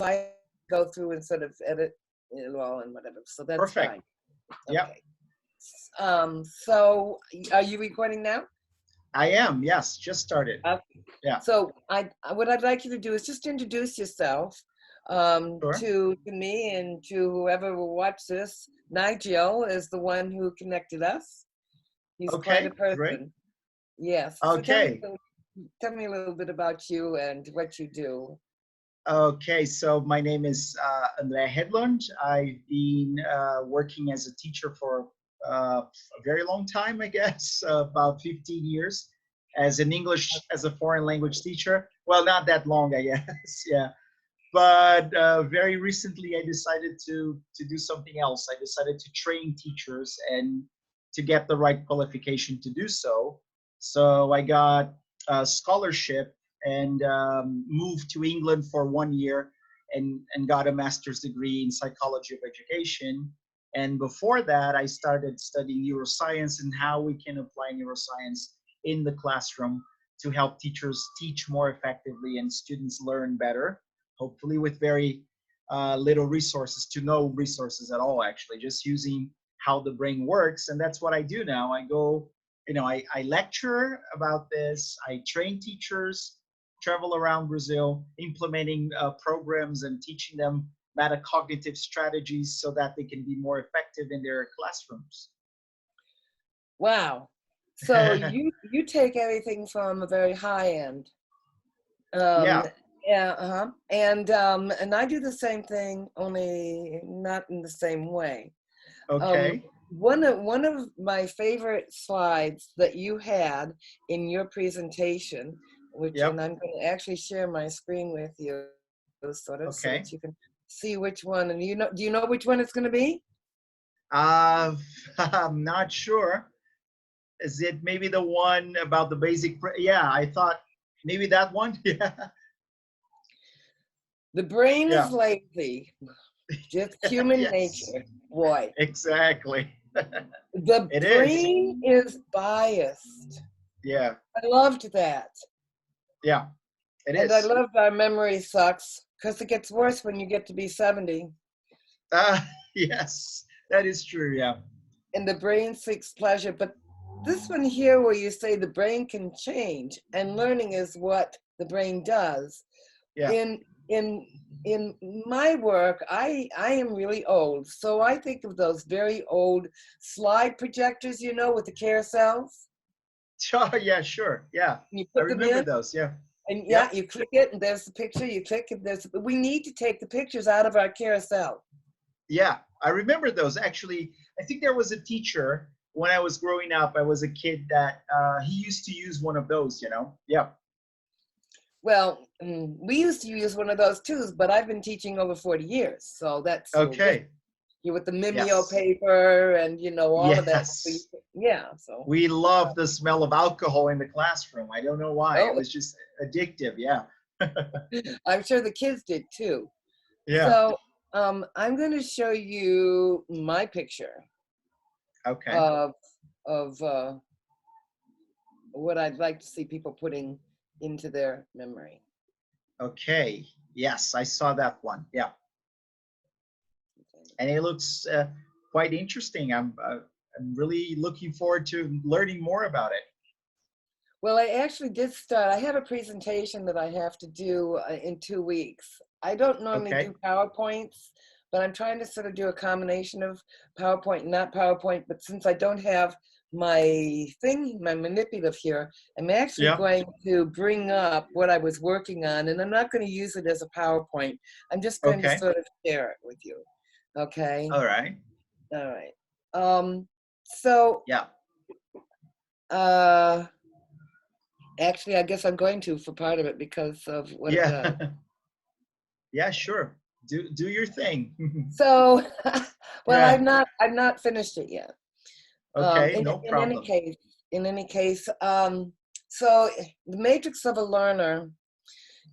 I go through and sort of edit it all and whatever, so that's Perfect. fine. Yep. Okay. So are you recording now? I am. Yes, just started. Okay. Yeah. So what I'd like you to do is just introduce yourself Sure. to me and to whoever will watch this. Nigel is the one who connected us. He's quite Okay. a person. Great. Yes. Okay. So tell me a little bit about you and what you do. Okay. So my name is Hedlund. I've been working as a teacher for a very long time, I guess, about 15 years as an English as a foreign language teacher. Well, not that long, I guess. Yeah. But very recently, I decided to do something else. I decided to train teachers and to get the right qualification to do so. So I got a scholarship and moved to England for 1 year and got a master's degree in psychology of education. And before that, I started studying neuroscience and how we can apply neuroscience in the classroom to help teachers teach more effectively and students learn better, hopefully with very little resources, to no resources at all, actually, just using how the brain works. And that's what I do now. I go, I lecture about this. I train teachers, travel around Brazil, implementing programs and teaching them metacognitive strategies so that they can be more effective in their classrooms. Wow. So you take everything from a very high end. Yeah. Yeah, and I do the same thing, only not in the same way. Okay. One of my favorite slides that you had in your presentation, and I'm going to actually share my screen with you, so that you can see which one. And do you know which one it's going to be? I'm not sure. Is it maybe the one about the basic? Yeah, I thought maybe that one. Yeah. The brain is lazy. Just human nature, boy. Exactly. The brain is biased. Yeah. I loved that. Yeah, it is. And I loved our memory sucks, because it gets worse when you get to be 70. Yes, that is true, yeah. And the brain seeks pleasure. But this one here where you say the brain can change and learning is what the brain does. Yeah. In my work, I am really old. So I think of those very old slide projectors, with the carousels. Oh, yeah, sure. Yeah. I remember those, yeah. And you click it and there's the picture, you click it, we need to take the pictures out of our carousel. Yeah, I remember those. Actually, I think there was a teacher when I was growing up, I was a kid that he used to use one of those, Yeah. Well, we used to use one of those too, but I've been teaching over 40 years. So that's okay. You with the mimeo paper and, all of that. So so. We love the smell of alcohol in the classroom. I don't know why. It was just addictive, yeah. I'm sure the kids did too. Yeah. So I'm going to show you my picture. Okay. Of what I'd like to see people putting into their memory. Okay. Yes, I saw that one. Yeah. And it looks quite interesting. I'm really looking forward to learning more about it. Well, I actually did start. I have a presentation that I have to do in 2 weeks. I don't normally do PowerPoints, but I'm trying to sort of do a combination of PowerPoint and not PowerPoint. But since I don't have my manipulative here, I'm actually going to bring up what I was working on, and I'm not going to use it as a PowerPoint. I'm just going to sort of share it with you. Okay. All right. All right. So. Yeah. Actually, I guess I'm going to for part of it because of what it does. Yeah, sure. Do your thing. So, well, I've not finished it yet. Okay, no problem. In any case, so the matrix of a learner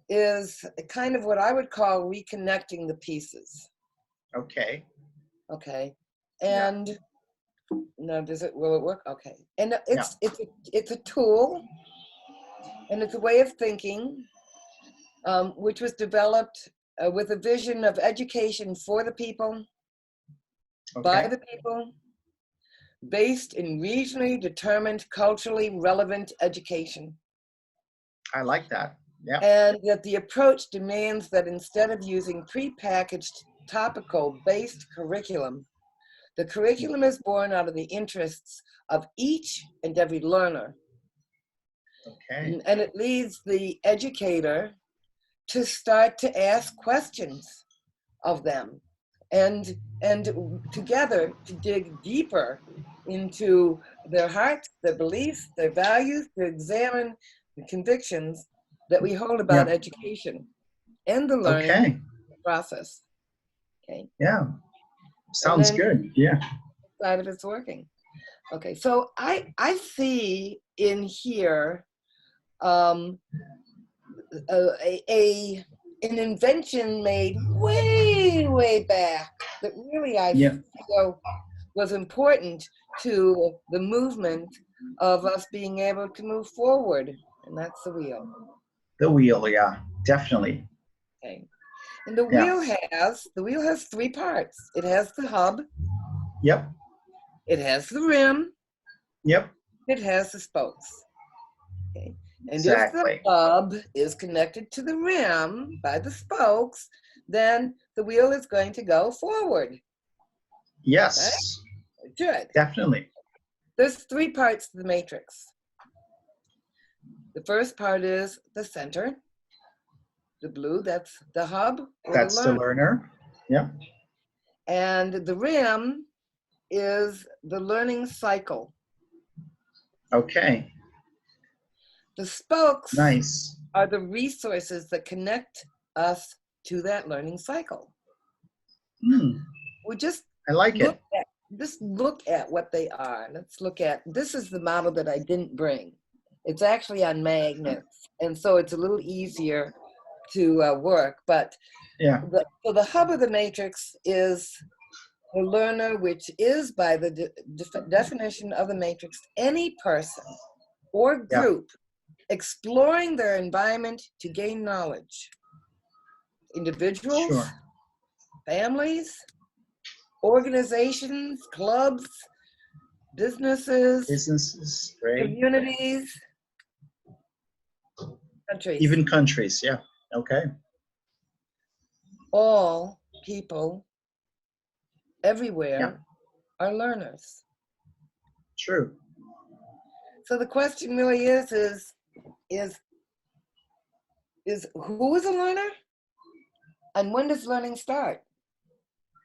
is kind of what I would call reconnecting the pieces. Okay. Okay. And now, will it work? Okay. And it's a tool, and it's a way of thinking, which was developed with a vision of education for the people, by Okay. the people, based in regionally determined, culturally relevant education. I like that. Yeah. And that the approach demands that instead of using prepackaged topical-based curriculum, the curriculum is born out of the interests of each and every learner. Okay. And it leads the educator to start to ask questions of them and together to dig deeper into their hearts, their beliefs, their values, to examine the convictions that we hold about Yeah. education and the learning Okay. process. Okay. Yeah. And Sounds then good. Yeah. side of it's working. Okay. So I see in here an invention made way back that really I Yeah. feel was important to the movement of us being able to move forward, and that's the wheel. The wheel. Yeah. Definitely. Okay. And the Yeah. wheel has three parts. It has the hub, Yep. it has the rim, Yep. it has the spokes. Okay. And if the Exactly. hub is connected to the rim by the spokes, then the wheel is going to go forward. Yes. Right? Good. Definitely. There's three parts to the matrix. The first part is the center. The blue, that's the hub or That's the the learner. learner. Yeah. And the rim is the learning cycle. Okay. The spokes Nice. are the resources that connect us to that learning cycle. We just I like it. look at what they are. Let's look at, this is the model that I didn't bring. It's actually on magnets, and so it's a little easier to work, but Yeah. so the hub of the matrix is the learner, which is by the definition of the matrix, any person or Yeah. group exploring their environment to gain knowledge. Individuals, Sure. families, organizations, clubs, businesses, Businesses, right? communities, countries. Even countries. Yeah. Okay. All people everywhere Yeah. are learners. True. So the question really is who is a learner? And when does learning start?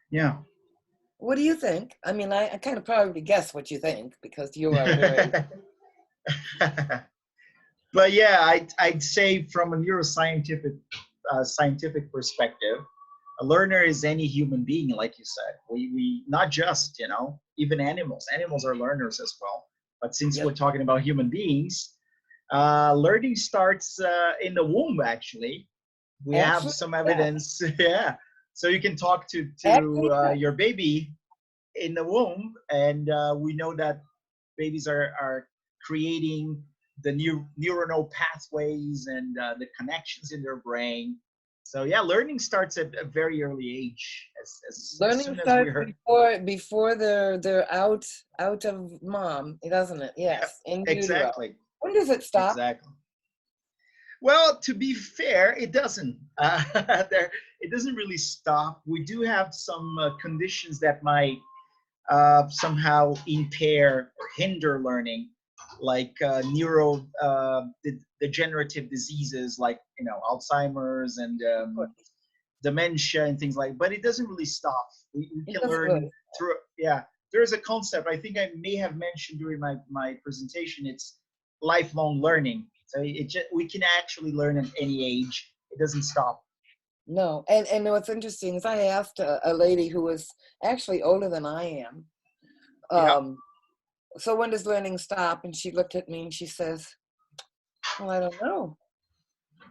Yeah. What do you think? I mean, I kind of probably guess what you think because you are very... But yeah, I'd say from a neuroscientific scientific perspective, a learner is any human being, like you said. We not just, even animals. Animals are learners as well. But since we're talking about human beings, learning starts in the womb, actually. We have some evidence. Yeah. So you can talk to your baby in the womb, and we know that babies are creating the neuronal pathways and the connections in their brain. So yeah, learning starts at a very early age. As Learning soon as we starts heard before they're out of mom, doesn't it? Yes, yeah, in utero. exactly. When does it stop? Exactly. Well, to be fair, it doesn't. It doesn't really stop. We do have some conditions that might somehow impair or hinder learning, like degenerative diseases like Alzheimer's and dementia and things like. But it doesn't really stop. We can learn through. Yeah, there's a concept I think I may have mentioned during my presentation. It's lifelong learning. So we can actually learn at any age. It doesn't stop. No, and what's interesting is I asked a lady who was actually older than I am. So when does learning stop? And she looked at me and she says, well, I don't know.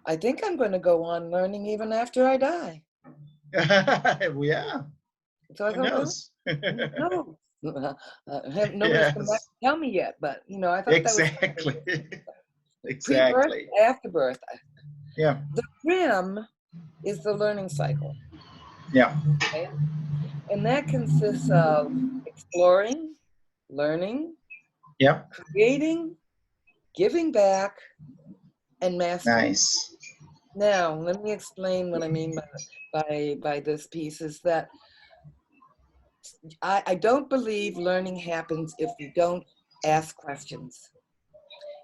I think I'm going to go on learning even after I die. Yeah. So I Who go, knows? no. Nobody's come back to tell me yet, but I thought exactly. that was exactly. pre-birth, after birth. Yeah. The rim is the learning cycle. Yeah. Okay? And that consists of exploring, learning, Yeah. creating, giving back, and mastering. Nice. Now, let me explain what I mean by this piece is that I don't believe learning happens if we don't ask questions.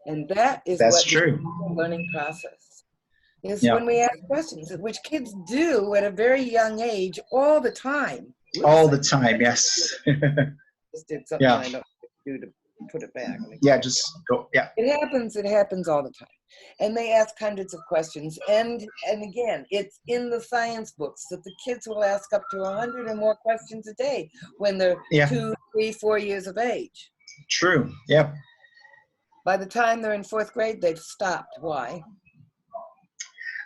And that is That's what begins true. the learning process, is Yeah. when we ask questions, which kids do at a very young age all the time. All Whoops, I the time. Yes. just did something Yeah. I don't do to put it back. Let me Yeah. try it Just again. go. Yeah. It happens all the time. And they ask hundreds of questions. And again, it's in the science books that the kids will ask up to 100 or more questions a day when they're Yeah. 2, 3, 4 years of age. True. Yeah. By the time they're in 4th grade, they've stopped. Why?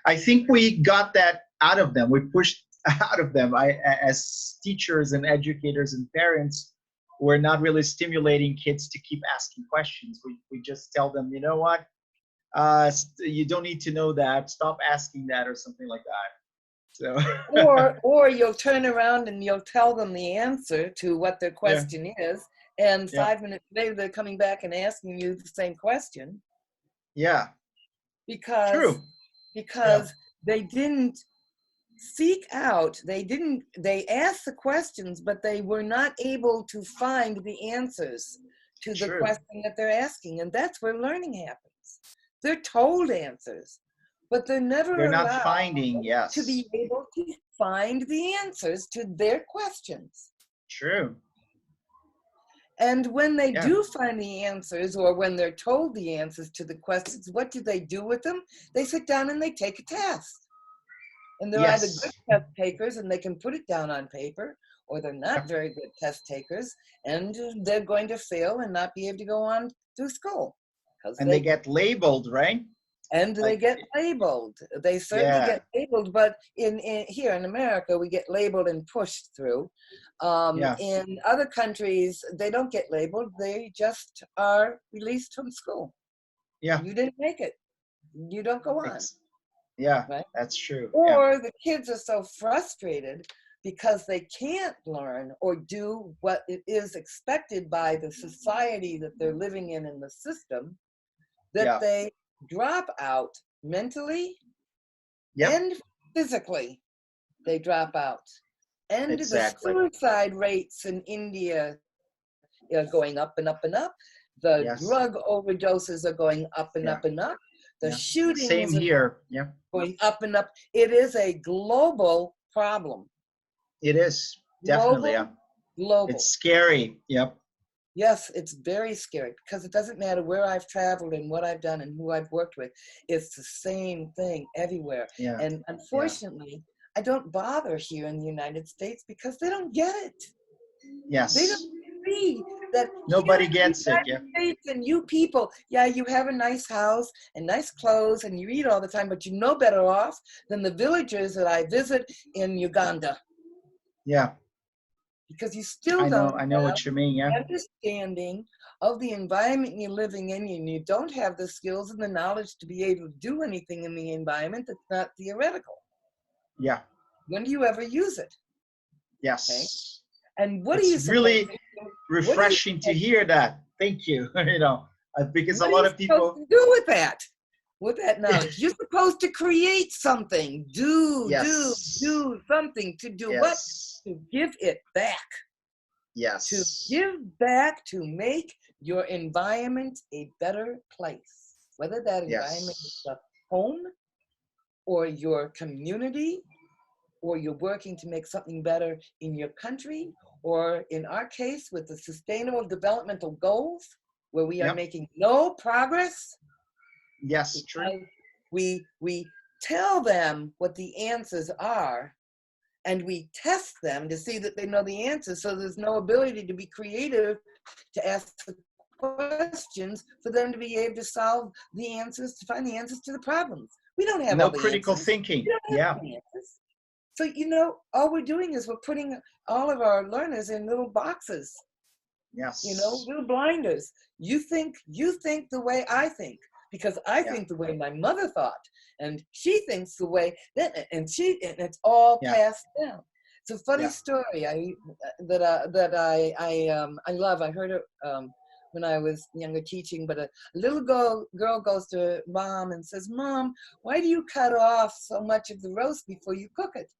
I think we got that out of them. We pushed out of them. As teachers and educators and parents, we're not really stimulating kids to keep asking questions. We just tell them, you know what, you don't need to know that. Stop asking that, or something like that. So. Or you'll turn around and you'll tell them the answer to what their Yeah. question is, and Yeah. 5 minutes later they're coming back and asking you the same question. Yeah. Because True. Yeah. they didn't seek out, they asked the questions, but they were not able to find the answers to the True. question that they're asking. And that's where learning happens. They're told answers, but they're never They're not allowed finding. to Yes. be able to find the answers to their questions. True. And when they Yeah. do find the answers, or when they're told the answers to the questions, what do they do with them? They sit down and they take a test. And they're either Yes. good test takers and they can put it down on paper, or they're Yeah. not very good test takers and they're going to fail and not be able to go on through school. And they get labeled, right? And they Like, get labeled. They certainly yeah. get labeled, but in here in America, we get labeled and pushed through. Yeah. In other countries, they don't get labeled. They just are released from school. Yeah. You didn't make it. You don't go on. Yeah, right? that's true. Yeah. Or the kids are so frustrated because they can't learn or do what it is expected by the society that they're living in the system, that Yeah. they drop out mentally Yep. and physically. They drop out. And Exactly. the suicide rates in India are going up and up and up. The Yes. drug overdoses are going up and Yeah. up and up. The Yeah. shootings Same are here. Yeah. going up and up. It is a global problem. It is definitely. Yeah. Global. It's scary. Yep. Yes, it's very scary because it doesn't matter where I've traveled and what I've done and who I've worked with. It's the same thing everywhere. Yeah. And unfortunately, I don't bother here in the United States because they don't get it. Yes. They don't see that nobody gets it. Yeah. States and you people, yeah, you have a nice house and nice clothes and you eat all the time, but you're no better off than the villagers that I visit in Uganda. Yeah. Because you still I don't know have what you mean. Yeah. understanding of the environment you're living in, and you don't have the skills and the knowledge to be able to do anything in the environment that's not theoretical. Yeah. When do you ever use it? Yes. Okay? And what it's are you really refreshing to hear that. Thank you. Because a lot of people supposed to do with that. With that knowledge, you're supposed to create something. Do something to do what? To give it back. Yes. To give back, to make your environment a better place. Whether that environment is a home or your community, or you're working to make something better in your country, or in our case with the Sustainable Developmental Goals, where we are making no progress. Yes, true. We tell them what the answers are, and we test them to see that they know the answers, so there's no ability to be creative, to ask the questions, for them to be able to solve the answers, to find the answers to the problems. We don't have all the critical answers. thinking. We don't have the answers. So, all we're doing is we're putting all of our learners in little boxes. Yes. Little blinders. You think the way I think. because I think the way my mother thought, and she thinks the way that, and it's all passed down. It's a funny story I love. I heard it when I was younger teaching, but a little girl goes to mom and says, "Mom, why do you cut off so much of the roast before you cook it?"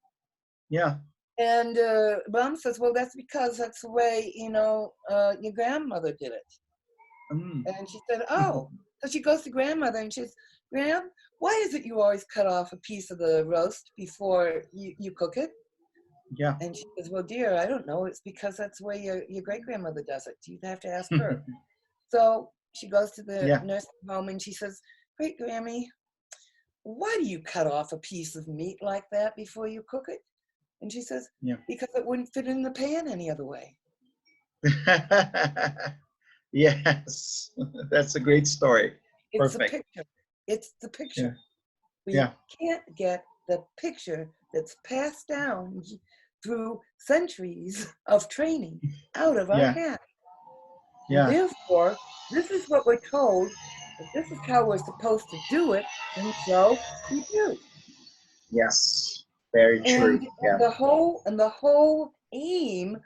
Yeah. And mom says, "Well, that's because that's the way, your grandmother did it." And she said, "Oh." So she goes to grandmother and she says, "Gram, why is it you always cut off a piece of the roast before you cook it?" Yeah. And she says, "Well, dear, I don't know. It's because that's the way your great-grandmother does it. You have to ask her." So she goes to the nursing home and she says, "Great Grammy, why do you cut off a piece of meat like that before you cook it?" And she says, "Because it wouldn't fit in the pan any other way." Yes, that's a great story. It's Perfect. a picture. It's the picture. Yeah. We can't get the picture that's passed down through centuries of training out of our head. And therefore, this is what we're told, that this is how we're supposed to do it, and so we do. Yes, very true. And the whole aim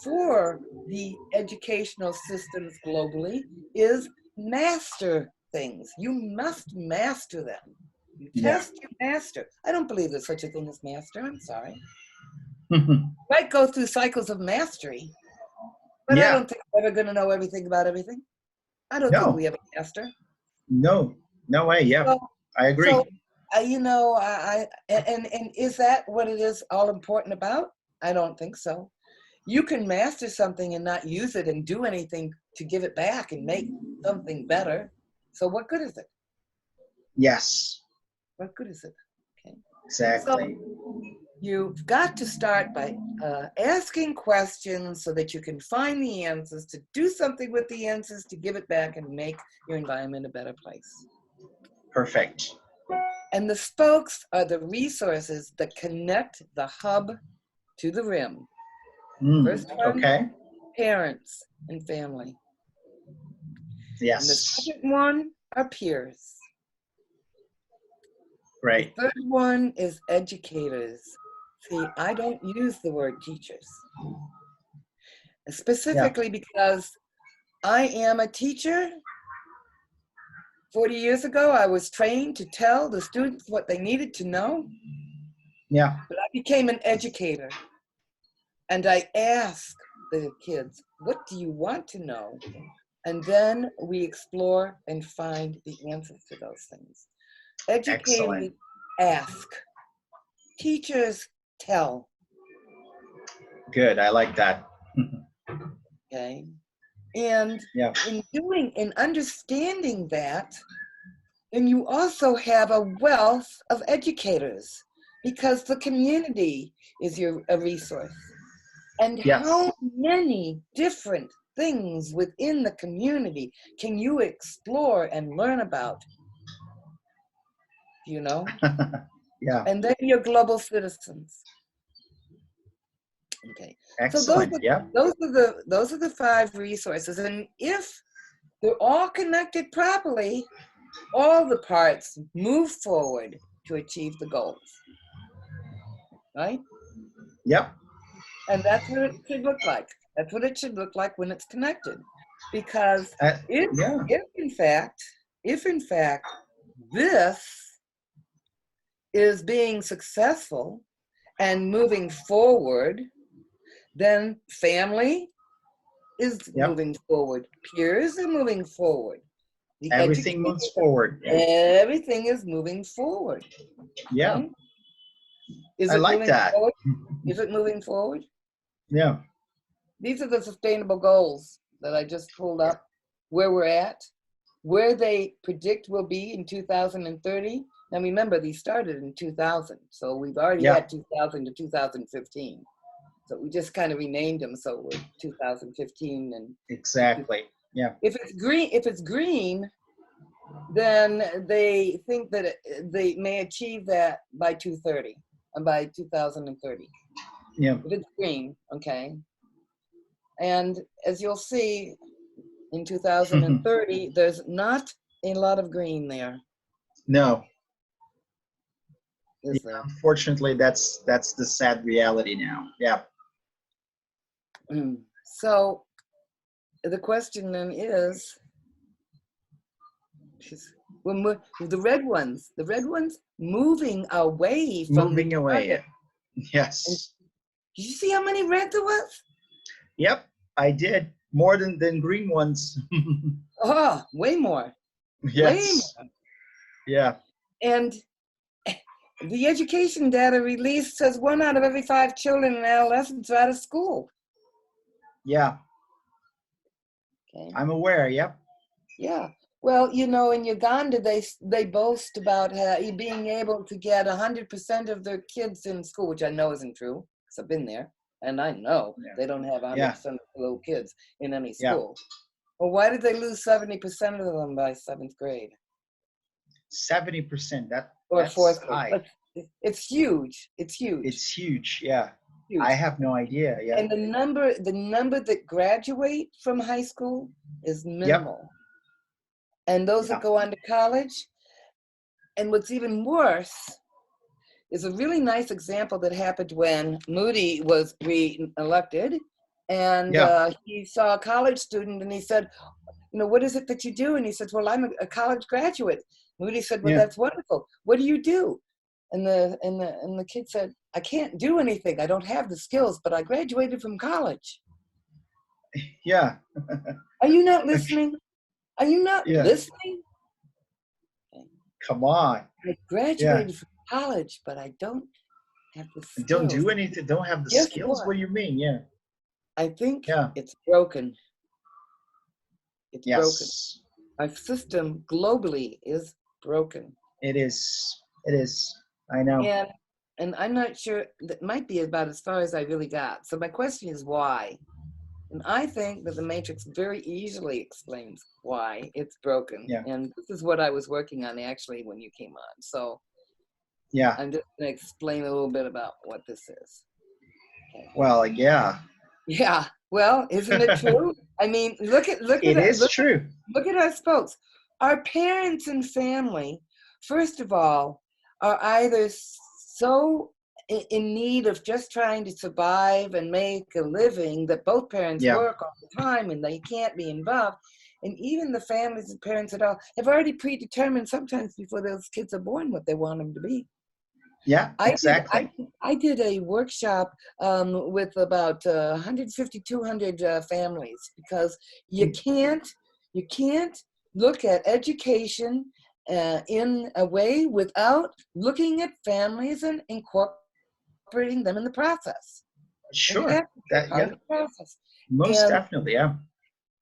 for the educational systems globally is master things. You must master them. You test your master. I don't believe there's such a thing as master. I'm sorry. You might go through cycles of mastery, but I don't think we're ever going to know everything about everything. I don't think we have a master. No way. Yeah, so, I agree. So, and is that what it is all important about? I don't think so. You can master something and not use it and do anything to give it back and make something better. So what good is it? Yes. What good is it? Okay. Exactly. So you've got to start by asking questions so that you can find the answers, to do something with the answers, to give it back and make your environment a better place. Perfect. And the spokes are the resources that connect the hub to the rim. First one, parents and family. Yes. And the second one are peers. Right. The third one is educators. See, I don't use the word teachers. Specifically because I am a teacher. 40 years ago, I was trained to tell the students what they needed to know. Yeah. But I became an educator. And I ask the kids, what do you want to know? And then we explore and find the answers to those things. Educators ask. Teachers tell. Good, I like that. Okay. And in understanding that, then you also have a wealth of educators, because the community is a resource. And how many different things within the community can you explore and learn about? You know? And then you're global citizens. Okay. Excellent. So those are the 5 resources. And if they're all connected properly, all the parts move forward to achieve the goals. Right? Yep. And that's what it should look like. That's what it should look like when it's connected. Because if in fact this is being successful and moving forward, then family is moving forward. Peers are moving forward. Everything moves forward. Everything is moving forward. Yeah. Right? Is I it like moving that. forward? Is it moving forward? Yeah. These are the sustainable goals that I just pulled up, where we're at, where they predict we'll be in 2030. Now remember, these started in 2000, so we've already had 2000 to 2015. So we just kind of renamed them, so we're 2015 and exactly. Yeah. If it's green, then they think that they may achieve that by 2030 and by 2030. Yeah. If it's green, okay. And as you'll see, in 2030, there's not a lot of green there, No. Yeah, is there? unfortunately, that's the sad reality now. Yeah. So the question then is, when the red ones moving away from the Moving away. target. And Yes. did you see how many red there was? Yep, I did. More than green ones. Oh, way more. Way Yes. more. Yeah. And the education data released says 1 out of every 5 children and adolescents are out of school. Yeah. Okay. I'm aware. Yep. Yeah. Well, you know, in Uganda, they boast about being able to get 100% of their kids in school, which I know isn't true, because I've been there, and I know Yeah. they don't have 100% Yeah. of the little kids in any Yeah. school. Well, why did they lose 70% of them by 7th grade? 70%. Or That's 4th grade? high. But it's huge. It's huge. It's huge. Yeah. Huge. I have no idea. Yeah. And the number that graduate from high school is minimal. Yep. And those Yeah. that go on to college, and what's even worse is a really nice example that happened when Moody was re-elected, and Yeah. he saw a college student and he said, you know, what is it that you do? And he said, well, I'm a college graduate. Moody said, well, Yeah. that's wonderful. What do you do? And the kid said, I can't do anything. I don't have the skills, but I graduated from college. Yeah. Are you not listening? Are you not Yeah. listening? Come on. I Yeah. graduated from college, but I don't have the skills. Don't do anything. Don't have the Guess skills. What do you mean? Yeah. I think Yeah. it's broken. It's broken. Yes. Our system globally is broken. It is. It is. I know. And I'm not sure, that might be about as far as I really got. So my question is why? And I think that the matrix very easily explains why it's broken. Yeah. And this is what I was working on actually when you came on. So Yeah. I'm just going to explain a little bit about what this is. Okay. Well, yeah. Yeah. Well, isn't it true? I mean, look at true. Look at us folks. Our parents and family, first of all, are either so in need of just trying to survive and make a living that both parents Yeah. work all the time and they can't be involved. And even the families and parents at all have already predetermined sometimes before those kids are born what they want them to be. Yeah, exactly. I did a workshop with about 150, 200 families, because you can't look at education in a way without looking at families and incorporating them in the process. Sure. That, yeah. The process. Most definitely, yeah.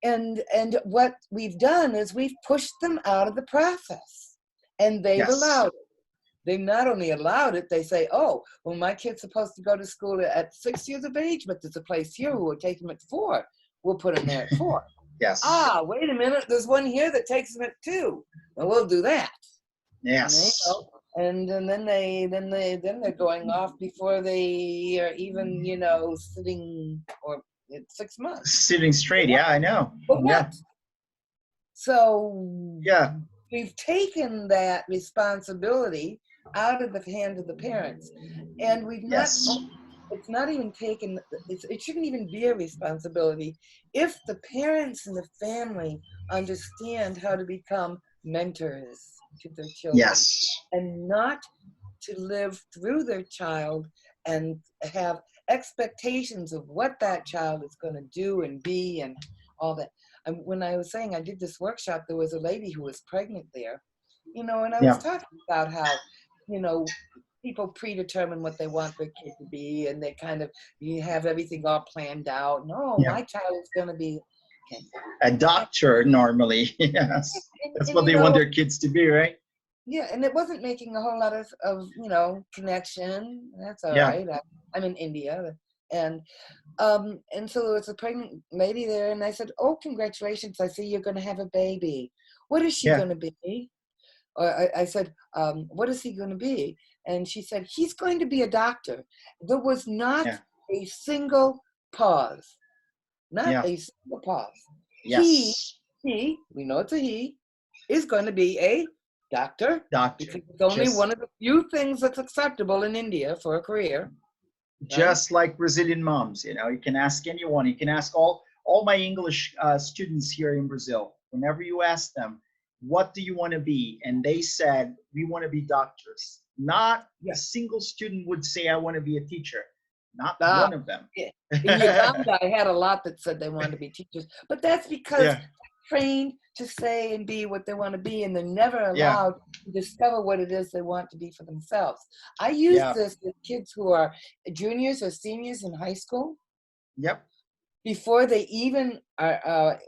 And what we've done is we've pushed them out of the process, and they've allowed it. They not only allowed it, they say, oh, well, my kid's supposed to go to school at 6 years of age, but there's a place here who will take him at 4. We'll put him there at 4. Yes. Ah, wait a minute, there's one here that takes him at 2. Well, we'll do that. Yes. And then they're going off before they are even, you know, sitting, or it's 6 months. Sitting straight, yeah, I know. But yeah. what? So yeah, we've taken that responsibility out of the hands of the parents, and we've not. It's not even taken. It shouldn't even be a responsibility if the parents and the family understand how to become mentors to their children. Yes. And not to live through their child and have expectations of what that child is going to do and be and all that. When I was saying I did this workshop, there was a lady who was pregnant there, you know, and I was talking about how, you know, people predetermine what they want their kid to be, and they kind of, you have everything all planned out. No, my child is going to be a doctor normally. Yes, that's what they want their kids to be, right? Yeah, and it wasn't making a whole lot of you know, connection. That's all right. I'm in India, and so there was a pregnant lady there, and I said, "Oh, congratulations! I see you're going to have a baby. What is she going to be?" Or I said, "What is he going to be?" And she said, "He's going to be a doctor." There was not a single pause. Not a single pause. Yes. He, we know it's a he, is going to be a doctor. Doctor. Because it's only Just one of the few things that's acceptable in India for a career. Right? just like Brazilian moms, you know, you can ask anyone. You can ask all my English students here in Brazil. Whenever you ask them, what do you want to be? And they said, we want to be doctors. Not a single student would say, I want to be a teacher. Not one of them. In Uganda, I had a lot that said they wanted to be teachers, but that's because they're trained to say and be what they want to be, and they're never allowed to discover what it is they want to be for themselves. I use this with kids who are juniors or seniors in high school. Yep. Before they even are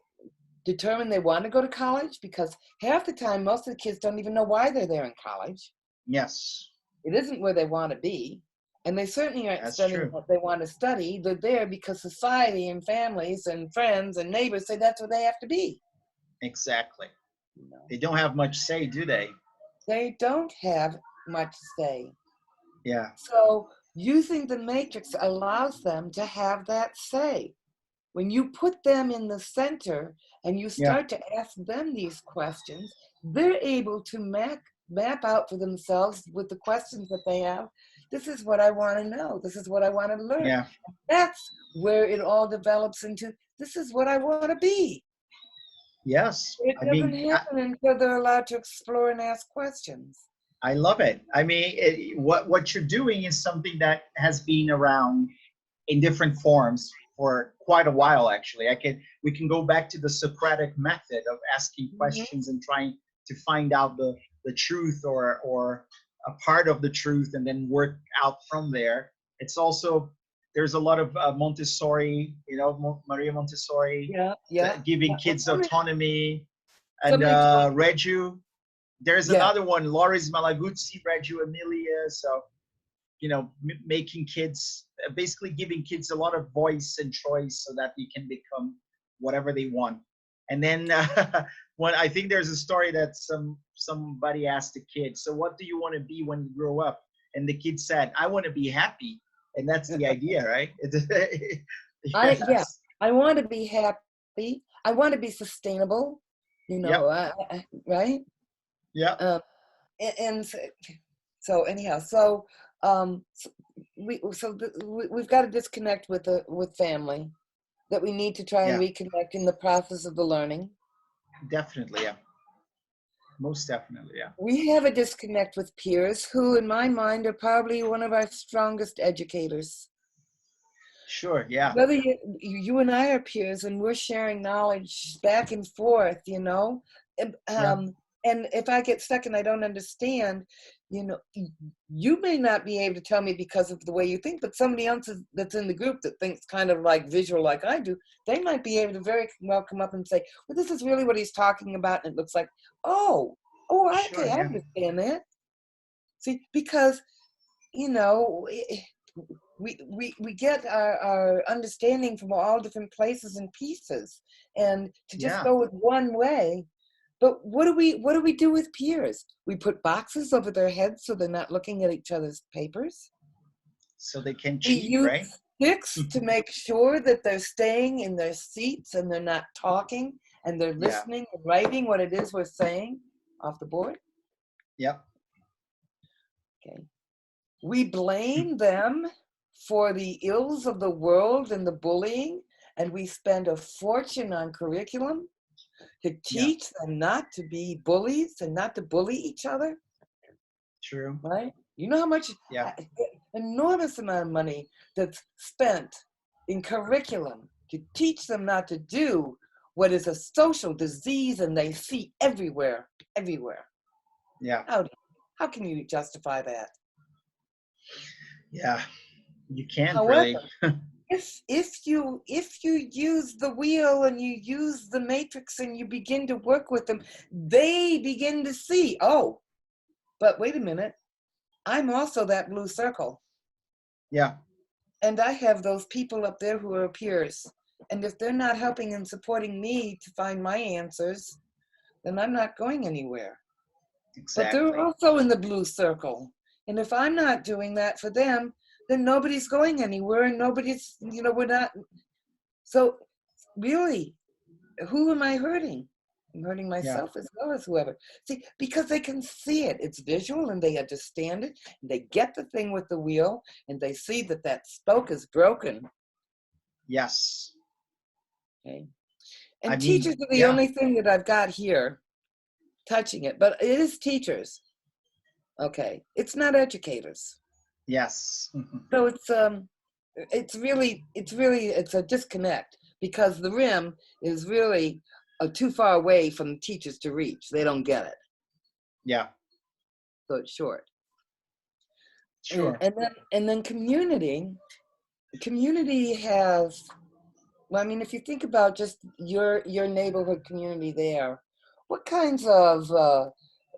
determine they want to go to college, because half the time, most of the kids don't even know why they're there in college. Yes. It isn't where they want to be. And they certainly aren't studying what they want to study. They're there because society and families and friends and neighbors say that's what they have to be. Exactly. They don't have much say, do they? They don't have much say. Yeah. So using the matrix allows them to have that say. When you put them in the center and you start to ask them these questions, they're able to map out for themselves with the questions that they have. This is what I want to know. This is what I want to learn. Yeah. That's where it all develops into, this is what I want to be. Yes. It doesn't happen until they're allowed to explore and ask questions. I love it. I mean, what you're doing is something that has been around in different forms for quite a while, actually. We can go back to the Socratic method of asking questions and trying to find out the truth or a part of the truth and then work out from there. It's also, there's a lot of Montessori, you know, Maria Montessori, giving kids autonomy, and Reggio. There's another one, Loris Malaguzzi, Reggio Emilia. So, you know, making kids, basically giving kids a lot of voice and choice so that they can become whatever they want. And then when I think there's a story that somebody asked a kid, so what do you want to be when you grow up? And the kid said, I want to be happy. And that's the idea, right? I want to be happy. I want to be sustainable, you know, right? Yeah. And so anyhow, we've got to disconnect with family, that we need to try and reconnect in the process of the learning. Definitely, yeah. Most definitely, yeah. We have a disconnect with peers who, in my mind, are probably one of our strongest educators. Sure, yeah. Whether you and I are peers and we're sharing knowledge back and forth, you know, and if I get stuck and I don't understand, you know, you may not be able to tell me because of the way you think, but somebody else that's in the group that thinks kind of like visual like I do, they might be able to very well come up and say, well, this is really what he's talking about. And it looks like, okay, I understand that. See, because, you know, we get our understanding from all different places and pieces, and to just go with one way. But what do we do with peers? We put boxes over their heads so they're not looking at each other's papers. So they can cheat, right? Sticks to make sure that they're staying in their seats and they're not talking and they're listening and writing what it is we're saying off the board. Yep. Okay. We blame them for the ills of the world and the bullying, and we spend a fortune on curriculum to teach them not to be bullies and not to bully each other. True. Right? You know how much enormous amount of money that's spent in curriculum to teach them not to do what is a social disease and they see everywhere. Yeah. How can you justify that? Yeah. You can't. However, really. if you use the wheel and you use the matrix and you begin to work with them, they begin to see, oh, but wait a minute, I'm also that blue circle. Yeah. And I have those people up there who are peers. And if they're not helping and supporting me to find my answers, then I'm not going anywhere. Exactly. But they're also in the blue circle. And if I'm not doing that for them, then nobody's going anywhere and nobody's, you know, we're not. So really, who am I hurting? I'm hurting Yeah. myself as well as whoever. See, because they can see it. It's visual and they understand it. And they get the thing with the wheel and they see that that spoke is broken. Yes. Okay. I And mean, teachers are the yeah. only thing that I've got here touching it, but it is teachers. Okay. It's not educators. Yes. So it's a disconnect because the rim is really too far away from the teachers to reach. They don't get it. Yeah. So it's short. Sure. And then community has, well, I mean, if you think about just your neighborhood community there, what kinds of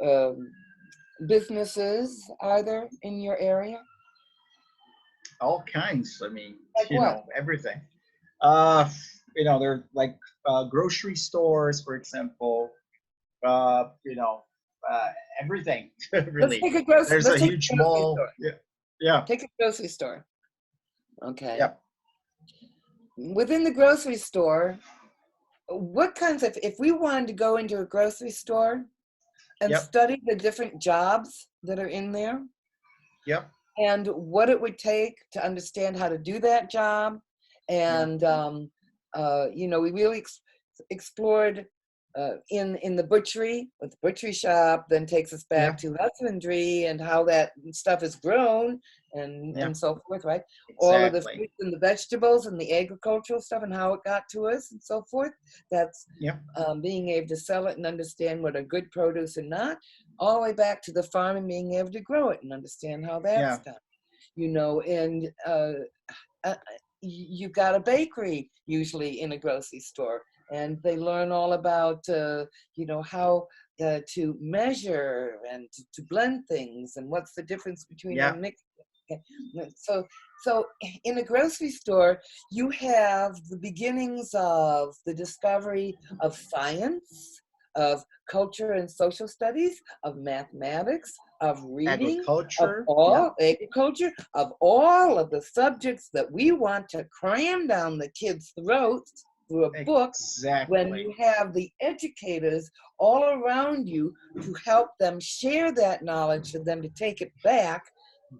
um, businesses are there in your area? All kinds. I mean, Like what? everything. Uh, they're like grocery stores, for example. Uh, you know, everything. Really. There's Let's a take huge a grocery mall. store. Yeah. Yeah. Take a grocery store. Okay. Yep. Within the grocery store, what kinds of, if we wanted to go into a grocery store and Yep. study the different jobs that are in there Yep. and what it would take to understand how to do that job, Yeah. and we really explored in the butchery, with the butchery shop, then takes us back Yeah. to husbandry and how that stuff is grown Yeah. and so forth, right? All of the Exactly. fruits and the vegetables and the agricultural stuff and how it got to us and so forth. That's Yeah. being able to sell it and understand what are good produce and not, all the way back to the farm and being able to grow it and understand how that's Yeah. done. And uh, you've got a bakery usually in a grocery store, and they learn all about how to measure and to blend things and what's the difference between a Yeah. mix. Okay. So in a grocery store, you have the beginnings of the discovery of science, of culture and social studies, of mathematics, of reading, of Agriculture. Yeah. all agriculture, of all of the subjects that we want to cram down the kids' throats through a book, when Exactly. you have the educators all around you to help them share that knowledge for them to take it back,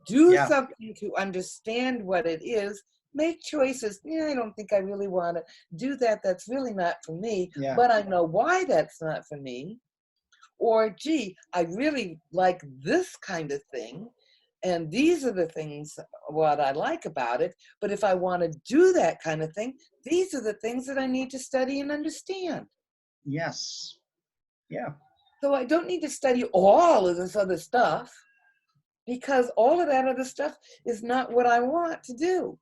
do Yeah. something to understand what it is, make choices. Yeah, I don't think I really want to do that. That's really not for me, Yeah. but I know why that's not for me. Or, gee, I really like this kind of thing. And these are the things what I like about it. But if I want to do that kind of thing, these are the things that I need to study and understand. Yes. Yeah. So I don't need to study all of this other stuff, because all of that other stuff is not what I want to do.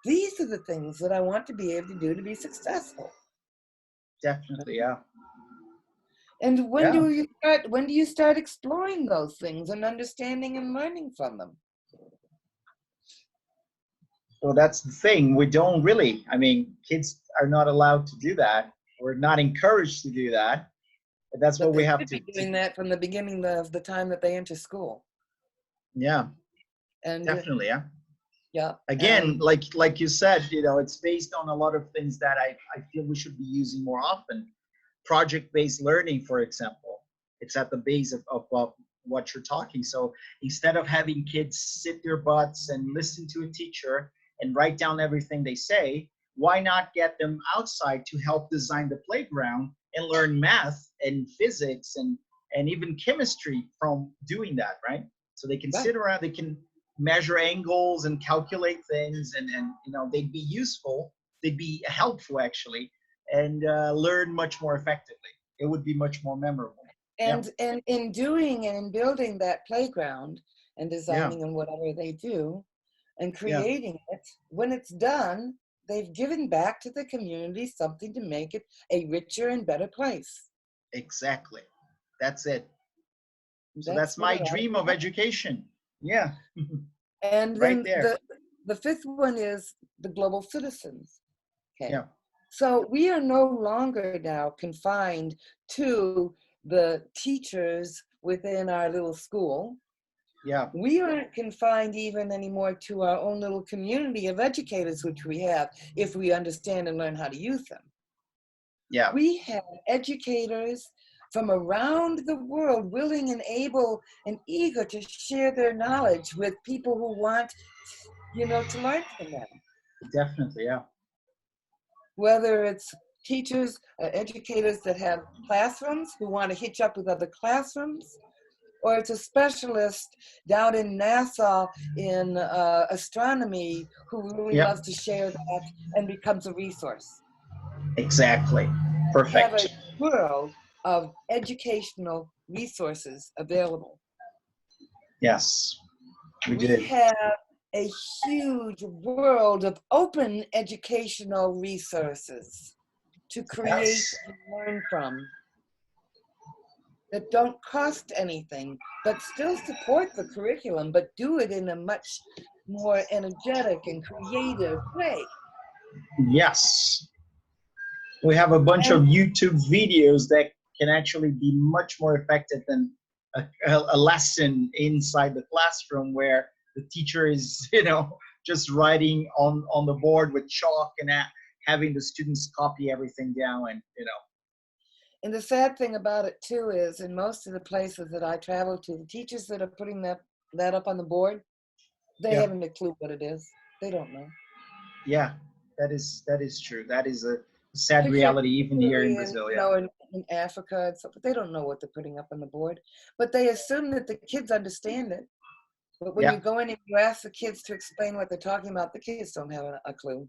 These are the things that I want to be able to do to be successful. Definitely. Yeah. And Yeah. when do you start exploring those things and understanding and learning from them? So that's the thing. We don't really, I mean, kids are not allowed to do that. We're not encouraged to do that. But that's But what we they have should be to doing that from the beginning of the time that they enter school. yeah, And definitely. Yeah. yeah, Again, and like you said, it's based on a lot of things that I feel we should be using more often. Project-based learning, for example, it's at the base of what you're talking. So instead of having kids sit their butts and listen to a teacher and write down everything they say, why not get them outside to help design the playground and learn math and physics and even chemistry from doing that, right? So they can right. sit around, they can measure angles and calculate things, and they'd be useful, they'd be helpful actually, and learn much more effectively. It would be much more memorable. Yeah. And in doing and in building that playground and Yeah. designing and whatever they do and Yeah. creating it, when it's done, they've given back to the community something to make it a richer and better place. Exactly. That's it. So That's that's what my it ought to dream be of like. education. Yeah. And Right then there. the fifth one is the global citizens. Okay. Yeah. So we are no longer now confined to the teachers within our little school. Yeah. We aren't confined even anymore to our own little community of educators, which we have, if we understand and learn how to use them. Yeah. We have educators from around the world willing and able and eager to share their knowledge with people who want, to learn from them. Definitely, yeah. Whether it's teachers, educators that have classrooms who want to hitch up with other classrooms, or it's a specialist down in Nassau in astronomy who really Yep. loves to share that and becomes a resource. Exactly. We have a Perfect. world of educational resources available. Yes, we We did. have a huge world of open educational resources to create Yes. and learn from that don't cost anything, but still support the curriculum, but do it in a much more energetic and creative way. Yes. We have a bunch of And YouTube videos that can actually be much more effective than a lesson inside the classroom where the teacher is, just writing on the board with chalk and having the students copy everything down And the sad thing about it too is in most of the places that I travel to, the teachers that are putting that up on the board, they Yeah. haven't a clue what it is. They don't know. Yeah, that is true. That is a sad reality even here in Particularly Brazil. Yeah. in Africa and stuff, but they don't know what they're putting up on the board. But they assume that the kids understand it. But when you Yeah, go in and you ask the kids to explain what they're talking about, the kids don't have a clue.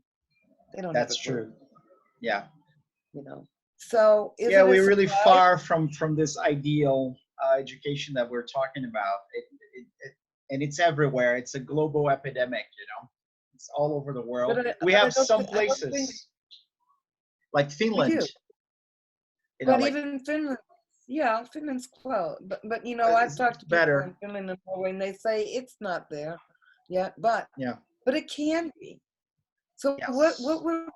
They don't have a that's clue, true. Yeah. So is Yeah, it a we're really surprise? far from this ideal education that we're talking about. And it's everywhere. It's a global epidemic. It's all over the But world. I, We but I have don't some think, I don't think places like we Finland. do. But Like even Finland, yeah, Finland's close. But I've it's talked to people in better. Finland and Norway, and they say it's not there yet, but Yeah. it can be. So Yes. what we're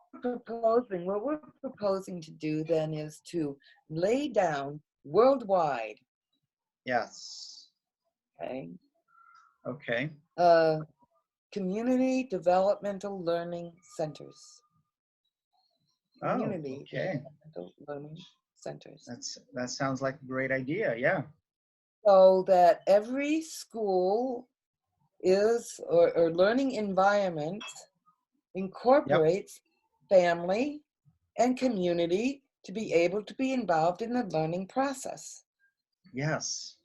proposing to do then is to lay down worldwide, Yes. okay, Okay. uh, community developmental learning centers. Oh, Community okay. developmental learning centers. That sounds like a great idea. Yeah. So that every school is or learning environment Yep. incorporates family and community to be able to be involved in the learning process. Yes.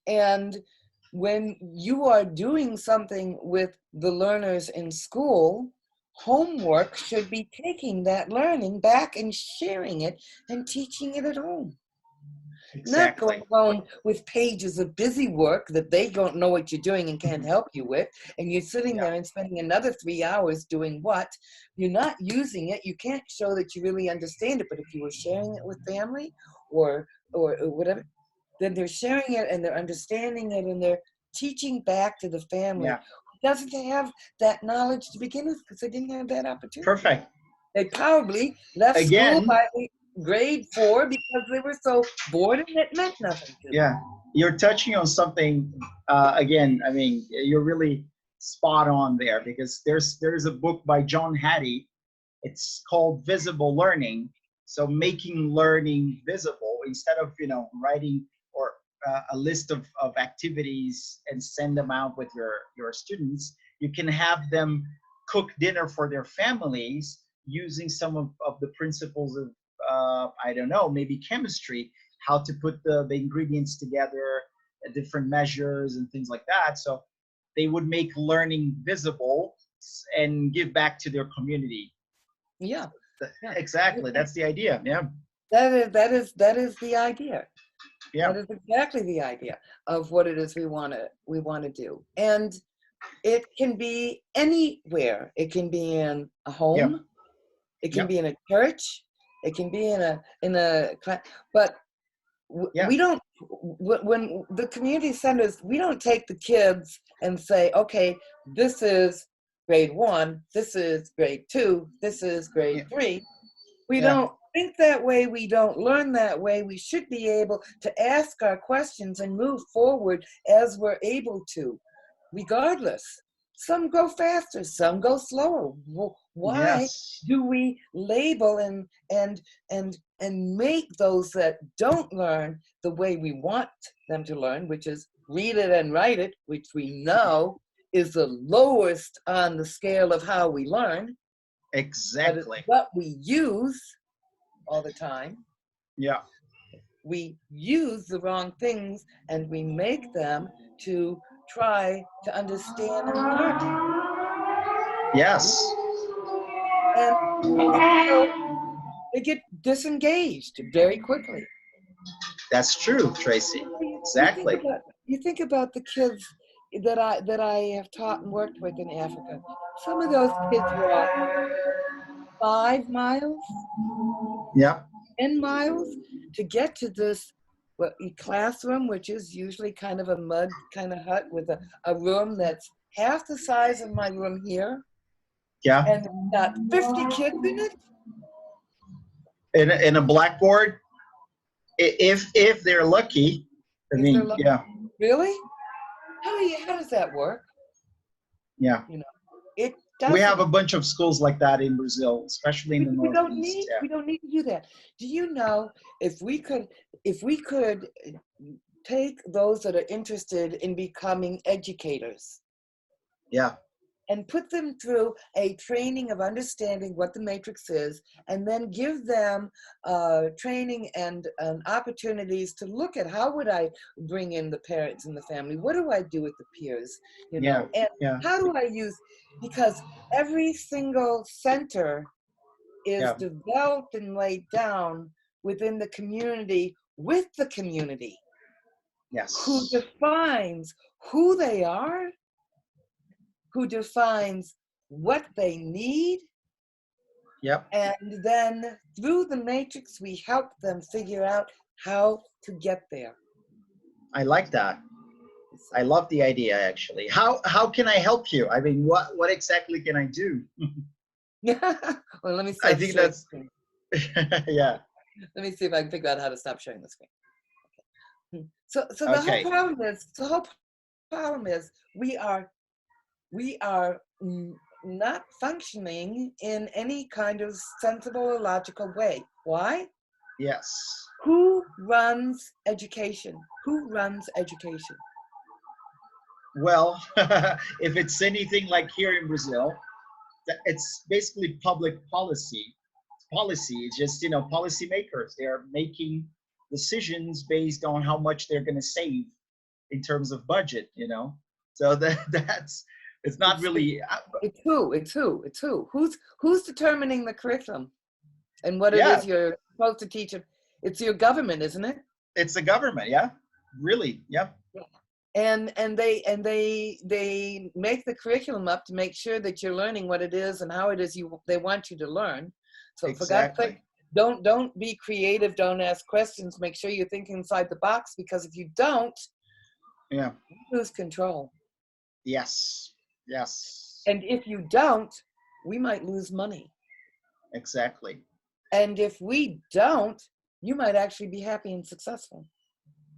And when you are doing something with the learners in school, homework should be taking that learning back and sharing it and teaching it at home. Not going Exactly. home with pages of busy work that they don't know what you're doing and can't help you with, and you're sitting Yeah. there and spending another 3 hours doing what? You're not using it. You can't show that you really understand it. But if you were sharing it with family or whatever, then they're sharing it and they're understanding it and they're teaching back to the family Yeah. who doesn't have that knowledge to begin with because they didn't have that opportunity. Perfect. They probably left school Again, by grade 4 because they were so bored and it meant nothing to them. yeah, you're touching on something. Again, I mean, you're really spot on there because there's a book by John Hattie. It's called Visible Learning. So making learning visible instead of writing or a list of activities and send them out with your students. You can have them cook dinner for their families using some of the principles of I don't know, maybe chemistry, how to put the ingredients together, different measures and things like that. So they would make learning visible and give back to their community. Yeah. Yeah. Exactly. That's the idea. Yeah. That is the idea. Yeah. That is exactly the idea of what it is we want to do. And it can be anywhere. It can be in a Yeah. home, it can Yep. be in a church, it can be in a class, but Yeah. we don't, when the community centers, we don't take the kids and say, okay, this is grade 1, this is grade 2, this is grade 3. We Yeah. don't think that way. We don't learn that way. We should be able to ask our questions and move forward as we're able to, regardless. Some go faster, some go slower. Why Yes. do we label and make those that don't learn the way we want them to learn, which is read it and write it, which we know is the lowest on the scale of how we learn, but it's Exactly. what we use all the time. Yeah. We use the wrong things and we make them to try to understand and learn. Yes. And so they get disengaged very quickly. That's true, Tracy. You think Exactly. about the kids that I have taught and worked with in Africa. Some of those kids walk 5 miles, Yeah. 10 miles to get to this classroom, which is usually kind of a mud kind of hut with a room that's half the size of my room here, Yeah. and got 50 kids in it. In a blackboard, if they're lucky. I If they're mean, lucky. yeah. Really? How does that work? Yeah. You know, it We have a doesn't. bunch of schools like that in Brazil, especially in the Northeast. We don't need to do that. Do you know, if we could take those that are interested in becoming educators, Yeah. and put them through a training of understanding what the matrix is, and then give them training and opportunities to look at how would I bring in the parents and the family? What do I do with the peers? Yeah. And Yeah. how do I use, because every single center is Yeah. developed and laid down within the community with the community, who Yes. defines who they are, who defines what they need, Yep. and then through the matrix we help them figure out how to get there. I like that. I love the idea, actually. How can I help you? I mean, what exactly can I do? Well, let me I stop think sharing that's the screen. yeah. Let me see if I can figure out how to stop sharing the screen. So Okay. the whole problem is we are not functioning in any kind of sensible or logical way. Why? Yes. Who runs education? Who runs education? Well, if it's anything like here in Brazil, it's basically public policy. Policy is just, policymakers. They are making decisions based on how much they're going to save in terms of budget. So that's it's not It's really. who's determining the curriculum and what it Yeah, is you're supposed to teach it? It's your government, isn't it? it's the government. Yeah, really. Yeah. Yeah. And they make the curriculum up to make sure that you're learning what it is and how it is they want you to learn. So for God's sake, Exactly. don't be creative, don't ask questions, make sure you're thinking inside the box, because if you don't, Yeah. you lose control. Yes. Yes. And if you don't, we might lose money. Exactly. And if we don't, you might actually be happy and successful.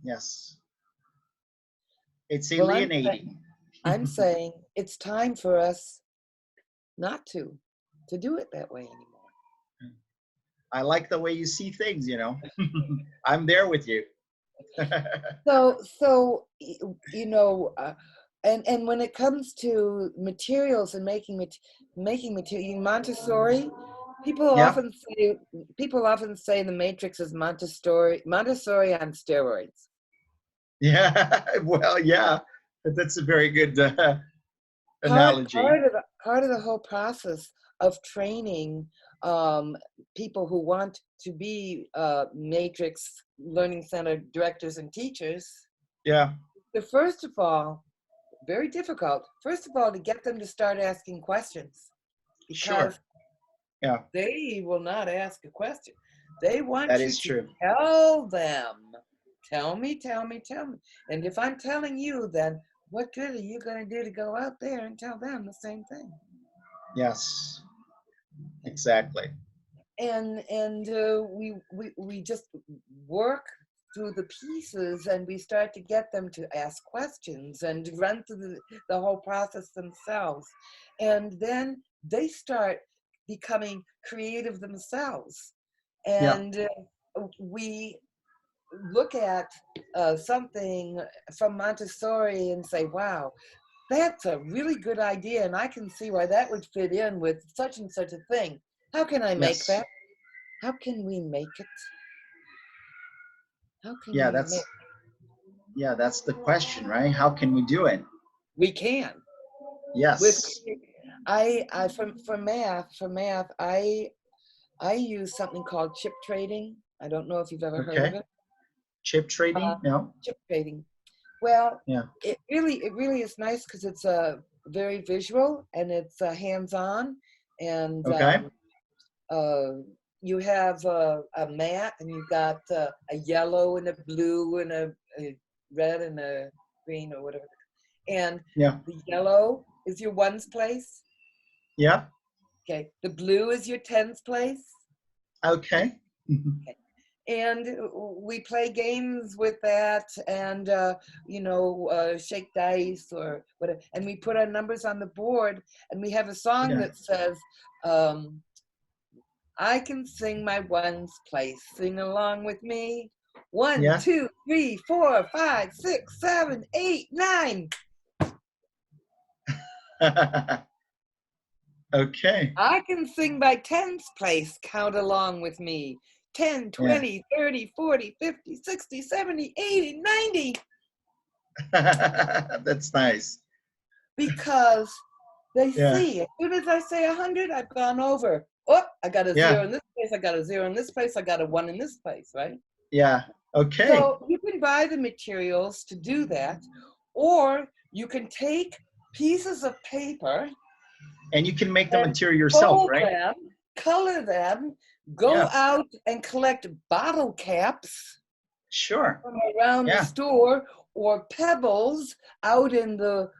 Yes. It's Well, alienating. I'm saying it's time for us not to do it that way anymore. I like the way you see things, I'm there with you. So and when it comes to materials and making material, Montessori, people Yeah. often say the matrix is Montessori on steroids. Yeah. Well, yeah. That's a very good analogy. Part of the whole process of training people who want to be matrix learning center directors and teachers, Yeah. first of all, very difficult, first of all, to get them to start asking questions, because Sure. Yeah. they will not ask a question. They That want you is to true. tell them, tell me. And if I'm telling you, then what good are you going to do to go out there and tell them the same thing? Yes. Exactly. And we just work through the pieces and we start to get them to ask questions and run through the whole process themselves. And then they start becoming creative themselves. And we look at something from Montessori and say, wow, that's a really good idea, and I can see why that would fit in with such and such a thing. How can I make that? How can we make it? How can we make it? Yeah, that's the question, right? How can we do it? We can. Yes. For math, I use something called chip trading. I don't know if you've ever heard of it. Chip trading? No. Chip trading. Well, it really is nice because it's very visual and it's hands-on, and you have a mat, and you've got a yellow and a blue and a red and a green or whatever. And the yellow is your ones place. Yeah. Okay. The blue is your tens place. Okay. Okay. And we play games with that, and shake dice or whatever. And we put our numbers on the board, and we have a song that says, I can sing my ones place. Sing along with me. 1, 2, 3, 4, 5, 6, 7, 8, 9. Okay. I can sing my tens place. Count along with me. 10, 20, 30, 40, 50, 60, 70, 80, 90. That's nice. Because they see, as soon as I say 100, I've gone over. Oh, I got a 0 in this place, I got a 0 in this place, I got a 1 in this place, right? Yeah, okay. So you can buy the materials to do that, or you can take pieces of paper. And you can make the material yourself, right? Them, color them, go out and collect bottle caps. Sure. From around the store, or pebbles out in the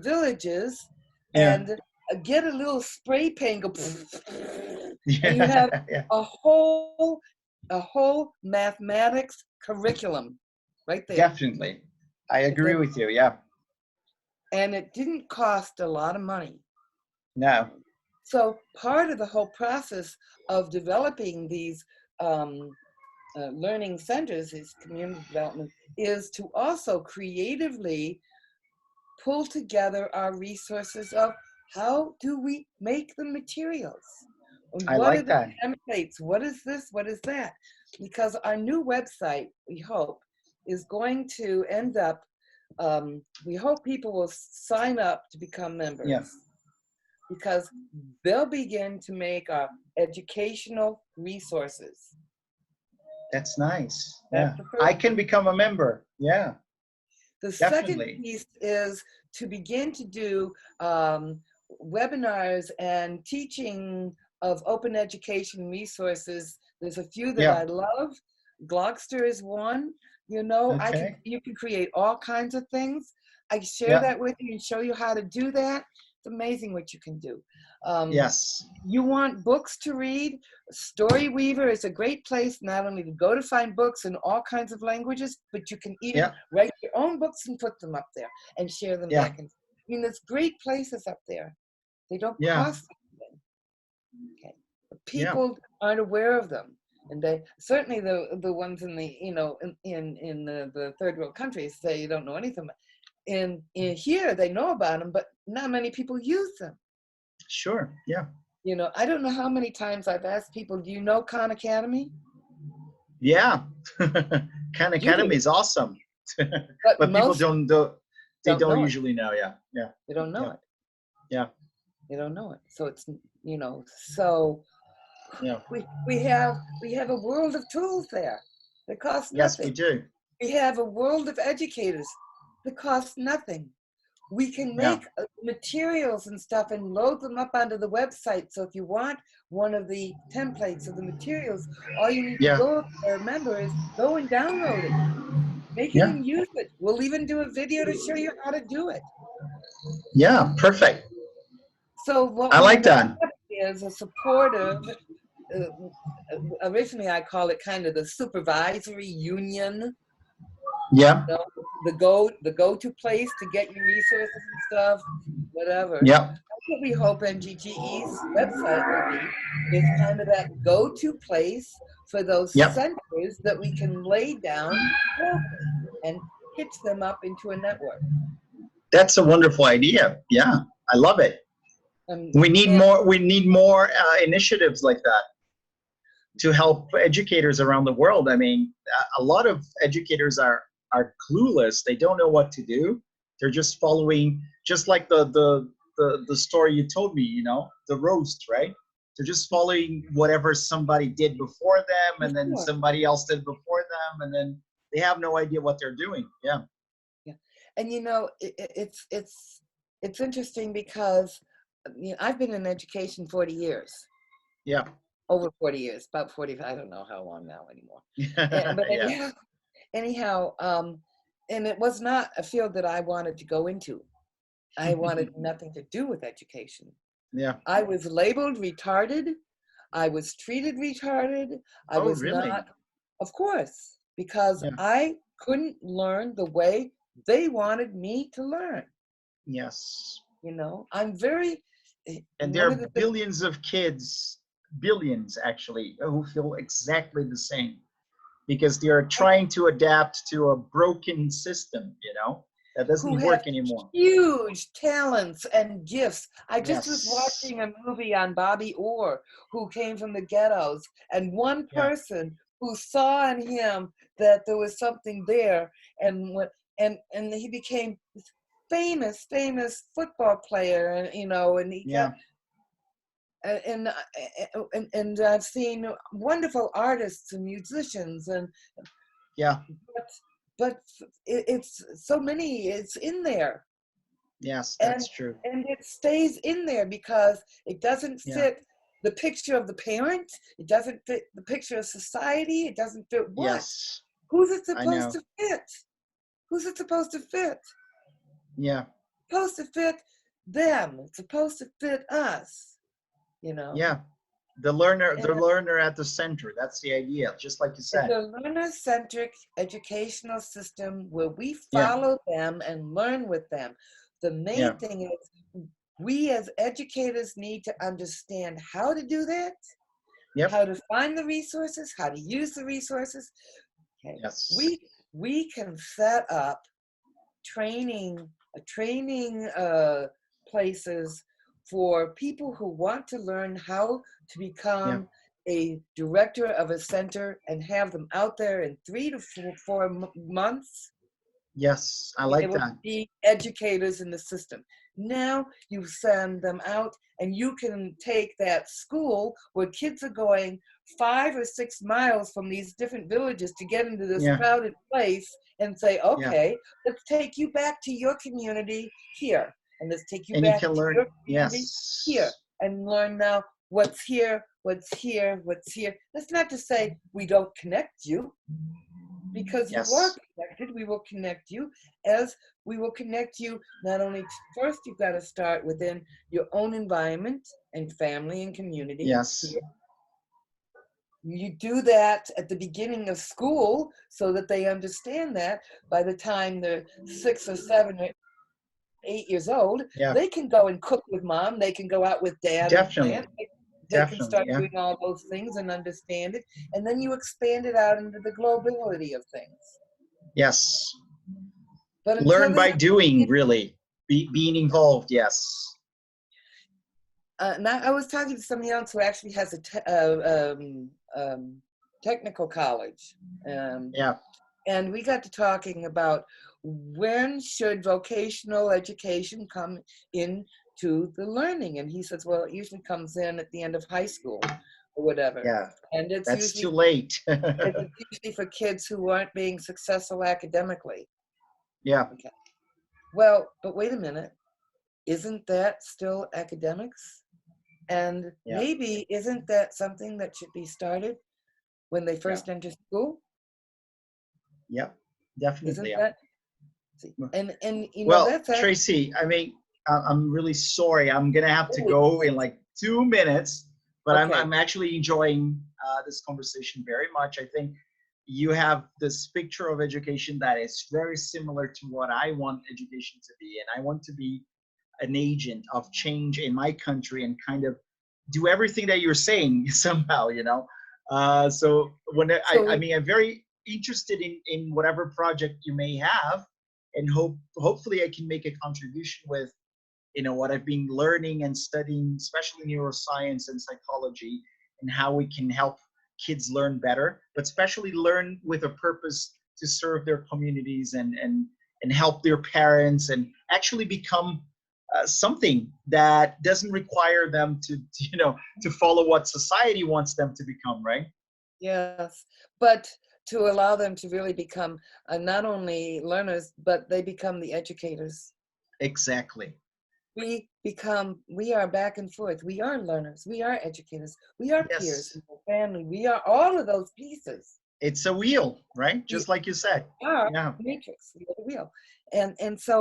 villages, and get a little spray paint. Go, and you have a whole mathematics curriculum right there. Definitely, I agree with you. Yeah. And it didn't cost a lot of money. No. So part of the whole process of developing these learning centers, these community development, is to also creatively pull together our resources of how do we make the materials? I like that. Templates? What is this? What is that? Because our new website, we hope, is going to end up, we hope people will sign up to become members. Yeah. Because they'll begin to make our educational resources. That's nice. Yeah. I can become a member. Yeah. The second piece is to begin to do webinars and teaching of open education resources. There's a few that I love. Glogster is one. You know, you can create all kinds of things. I share that with you and show you how to do that. It's amazing what you can do. Yes. You want books to read? Storyweaver is a great place not only to go to find books in all kinds of languages, but you can even write your own books and put them up there and share them back. I mean, there's great places up there. They don't cost anything. Okay. But people aren't aware of them. And they certainly the ones in the in the third world countries, they don't know anything. In here they know about them, but not many people use them. Sure. Yeah. You know, I don't know how many times I've asked people, do you know Khan Academy? Yeah. Khan Academy is awesome. But people don't usually know. Yeah. They don't know it. Yeah. They don't know it. So it's, so we have a world of tools there that cost nothing. Yes, we do. We have a world of educators that cost nothing. We can make materials and stuff and load them up onto the website. So if you want one of the templates of the materials, all you need to go, remember, is go and download it. Make it and use it. We'll even do a video to show you how to do it. Yeah, perfect. So what I like that. Is a supportive originally I call it kind of the supervisory union. Yeah. You know, the go-to place to get your resources and stuff, whatever. Yeah. That's what we hope NGGE's website will be, is kind of that go-to place for those Yep. centers that we can lay down locally and hitch them up into a network. That's a wonderful idea. Yeah, I love it. We need more. We need more initiatives like that to help educators around the world. I mean, a lot of educators are clueless. They don't know what to do. They're just following, just like the story you told me. You know, the roast, right? They're just following whatever somebody did before them, and then somebody else did before them, and then they have no idea what they're doing. Yeah. Yeah, and you know, it's interesting because I've been in education 40 years. Yeah. Over 40 years, about 40. I don't know how long now anymore. But anyhow, and it was not a field that I wanted to go into. I wanted nothing to do with education. Yeah. I was labeled retarded. I was treated retarded. I was really? not, of course, because I couldn't learn the way they wanted me to learn. Yes. You know, I'm very. And there are billions of kids, billions actually, who feel exactly the same because they are trying to adapt to a broken system, you know, that doesn't work anymore. Huge talents and gifts. I just was watching a movie on Bobby Orr, who came from the ghettos, and one person who saw in him that there was something there, and he became this famous football player, and you know, and he got. And I've seen wonderful artists and musicians and but it's so many, it's in there. Yes, that's true. And it stays in there because it doesn't fit the picture of the parent, it doesn't fit the picture of society, it doesn't fit what? Who's it supposed to fit? Who's it supposed to fit? Yeah. It's supposed to fit them, it's supposed to fit us. You know? Yeah, the learner at the center. That's the idea, just like you said. It's a learner-centric educational system where we follow them and learn with them. The main thing is we as educators need to understand how to do that, how to find the resources, how to use the resources. Okay. Yes. We can set up training places for people who want to learn how to become a director of a center and have them out there in 3 to 4 months. Yes, I like that. Be educators in the system. Now you send them out and you can take that school where kids are going 5 or 6 miles from these different villages to get into this crowded place and say, okay, let's take you back to your community here. And let's take you back to your community here and learn now what's here, what's here, what's here. That's not to say we don't connect you, because you are connected. We will connect you as we will connect you not only first, you've got to start within your own environment and family and community. Yes. You do that at the beginning of school so that they understand that by the time they're 6 or 7 or 8 years old, they can go and cook with mom. They can go out with dad. Definitely. And they can start doing all those things and understand it. And then you expand it out into the globality of things. Yes. But learn by doing, really. Being involved, yes. Now I was talking to somebody else who actually has a technical college. And we got to talking about when should vocational education come into the learning, and he says, well, it usually comes in at the end of high school or whatever. Yeah, and it's that's usually too late. it's usually for kids who aren't being successful academically. Yeah. Okay. Well, but wait a minute, isn't that still academics? And maybe isn't that something that should be started when they first enter school? Yep, definitely. Isn't that? And you know, well, that's Tracy, I mean, I'm really sorry. I'm gonna have to go in like 2 minutes, But Okay. I'm actually enjoying this conversation very much. I think you have this picture of education that is very similar to what I want education to be. And I want to be an agent of change in my country and kind of do everything that you're saying somehow, you know. So when I mean, I'm very interested in whatever project you may have, and hopefully I can make a contribution with, you know, what I've been learning and studying, especially neuroscience and psychology, and how we can help kids learn better, but especially learn with a purpose to serve their communities and help their parents and actually become something that doesn't require them to, you know, to follow what society wants them to become, right? Yes, but to allow them to really become not only learners, but they become the educators. Exactly. We are back and forth. We are learners. We are educators. We are peers. Yes. We are family. We are all of those pieces. It's a wheel, right? We Just like you said. are Yeah. the matrix. We are the wheel. And so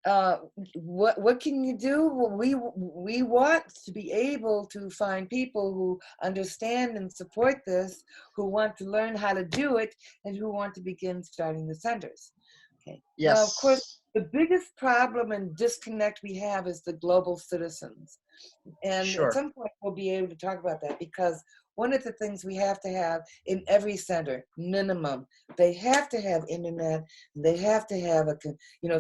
uh, what can you do? Well, we want to be able to find people who understand and support this, who want to learn how to do it, and who want to begin starting the centers. Okay. Now, of course, Yes. the biggest problem and disconnect we have is the global citizens. And at Sure. some point, we'll be able to talk about that, because one of the things we have to have in every center, minimum, they have to have internet, they have to have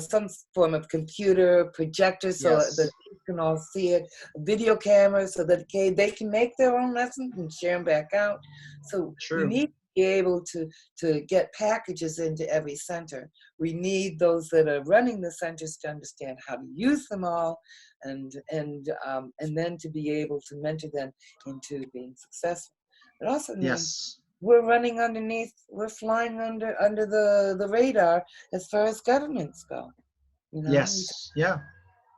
some form of computer projector so that Yes. kids can all see it, video cameras so that they can make their own lessons and share them back out. So we True. need to be able to get packages into every center. We need those that are running the centers to understand how to use them all, and then to be able to mentor them into being successful. It also means Yes. we're flying under the radar as far as governments go. You know, Yes. Yeah.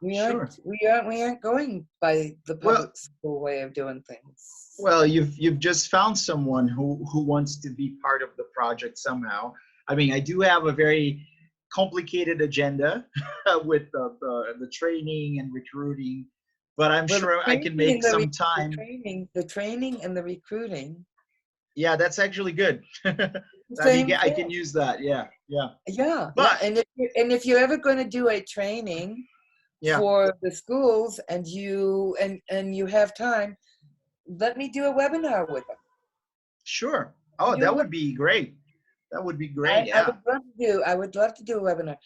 we aren't Sure. we aren't going by the Well, public school way of doing things. well, you've just found someone who wants to be part of the project somehow. I mean, I do have a very complicated agenda with the training and recruiting, but I'm Well, sure I can make some time. the training and the recruiting, Yeah, that's actually good. the same I thing. can use that. Yeah, yeah. Yeah, yeah. But And if you're ever going to do a training yeah, for the schools, and you have time, let me do a webinar with them. sure. Oh, Do a that web- would be great. That would be great. I Yeah. would love to do. I would love to do a webinar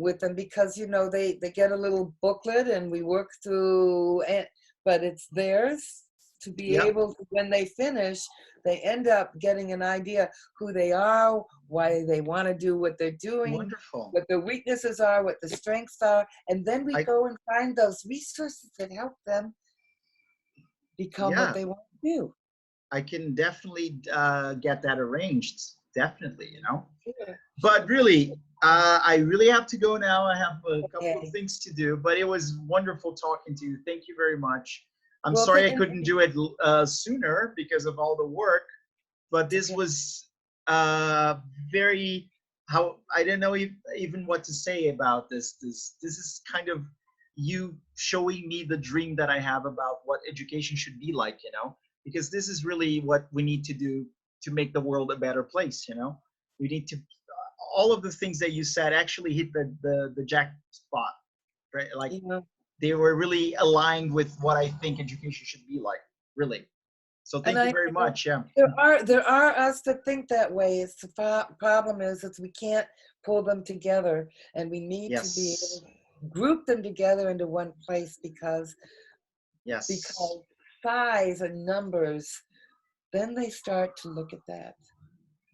with them, because they get a little booklet and we work through it, but it's theirs to be Yep. able to, when they finish, they end up getting an idea who they are, why they want to do what they're doing, Wonderful. what their weaknesses are, what the strengths are, and then we I go and find those resources that help them become what yeah. they want to do. I can definitely get that arranged. Definitely, you know. Sure, But sure. really, I really have to go now. I have a couple of Okay. things to do, but it was wonderful talking to you. Thank you very much. I'm Well, sorry I couldn't do it sooner because of all the work, but it's this okay. was very how I don't know even what to say about this. This is kind of you showing me the dream that I have about what education should be like, you know, because this is really what we need to do to make the world a better place, you know. We need to all of the things that you said actually hit the jackpot, right? Like You know, they were really aligned with what I think education should be like, really. So and thank you very much. Yeah. there are us that think that way. It's the problem is that we can't pull them together, and we need to be able Yes. to group them together into one place, Yes. because size and numbers, then they start to look at that. Ah,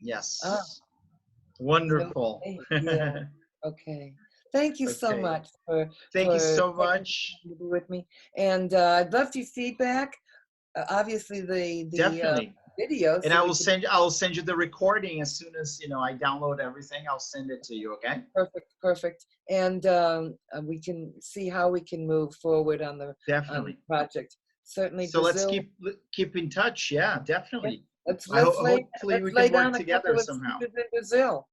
Yes. you know, Wonderful. yeah, okay. Thank you so Okay. much for Thank you so taking the much. time to be with me, and I'd love your feedback. Obviously, the Definitely. video, And so we can. I'll send you the recording as soon as, you know, I download everything. I'll send it to you, okay? Perfect, perfect. And we can see how we can move forward on the Definitely. project. Certainly, So let's Brazil. keep in touch. Yeah, Yeah, definitely. let's I let's lay hopefully let's we lay can work down a together couple of somehow. seeds in Brazil.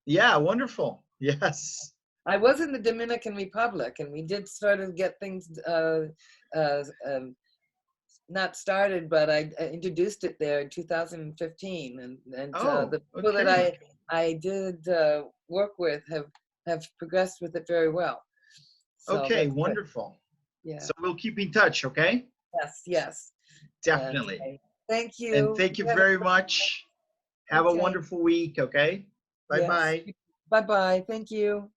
Yeah, wonderful. Yes. I was in the Dominican Republic, and we did sort of get things not started, but I introduced it there in 2015, and Oh, the people that okay. I did work with have progressed with it very well. So Okay, that's good. wonderful. Yeah. So we'll keep in touch, okay? Yes. Yes. Definitely. Okay. Thank And you. thank you very much. Have a Okay. wonderful week, okay? Yes. Bye-bye. Bye bye. Thank you.